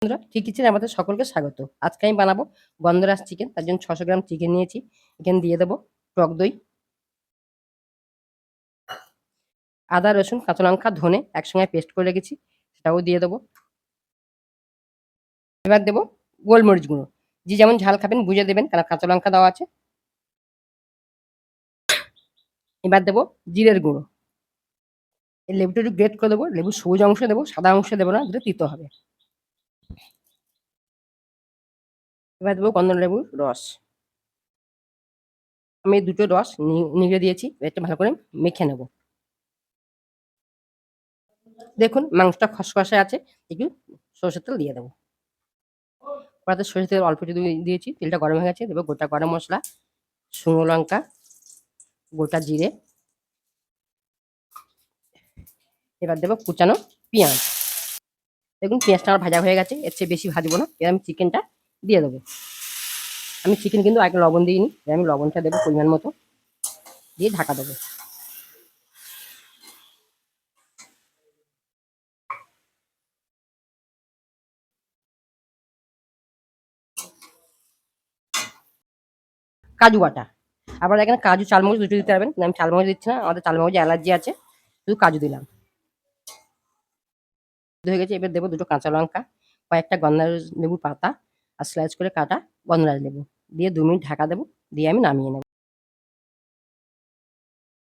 বন্ধুরা, ঠিক কিচেনে আমাদের সকলকে স্বাগত। আজকে আমি বানাবো গন্ধরাজ চিকেন। তার জন্য 600 গ্রাম চিকেন নিয়েছি। এখানে দিয়ে দেবো টক দই, আদা, রসুন, কাঁচা লঙ্কা, ধনে একসঙ্গে পেস্ট করে রেখেছি, সেটাও দিয়ে দেবো। এবার দেবো গোলমরিচ গুঁড়ো। যে যেমন ঝাল খাবেন বুঝে দেবেন, কারণ কাঁচা লঙ্কা দেওয়া আছে। এবার দেবো জিরের গুঁড়ো। এই লেবুটা একটু গ্রেট করে দেবো। লেবুর সবুজ অংশ দেবো, সাদা অংশ দেবো না, যেটা তিতো হবে। এবার দেবো কমলালেবুর রস। আমি দুটো রস নিগড়ে দিয়েছি। এটা ভালো করে মেখে নেব। দেখুন মাংসটা খসখসে আছে, একটু সরষের তেল দিয়ে দেবো। কড়াতে সরষের তেল অল্প একটু দিয়েছি, তেলটা গরম হয়ে গেছে। দেবো গোটা গরম মশলা, শুকনো লঙ্কা, গোটা জিরে। এবার দেবো কুচানো পেঁয়াজ। দেখুন পেঁয়াজটা আমার ভাজা হয়ে গেছে, এর চেয়ে বেশি ভাজবো না। এবার আমি চিকেনটা দিয়ে দেবো। আমি চিকেন কিন্তু আগে লবণ দিইনি, এবার আমি লবণটা দেবো পরিমাণ মতো, দিয়ে ঢাকা দেবো। কাজু বাটা। আবার এখানে কাজু চালমগজ দুটো দিতে পারবেন, কিন্তু আমি চালমগজ দিচ্ছি না, আমাদের চালমগজে অ্যালার্জি আছে, শুধু কাজু দিলাম। হয়ে গেছে। এবার দেবো দুটো কাঁচা লঙ্কা, কয়েকটা গন্ধরাজ লেবুর পাতা, আর স্লাইস করে কাটা গন্ধরাজ লেবু, দিয়ে 2 মিনিট ঢাকা দেবো, দিয়ে আমি নামিয়ে নেবো।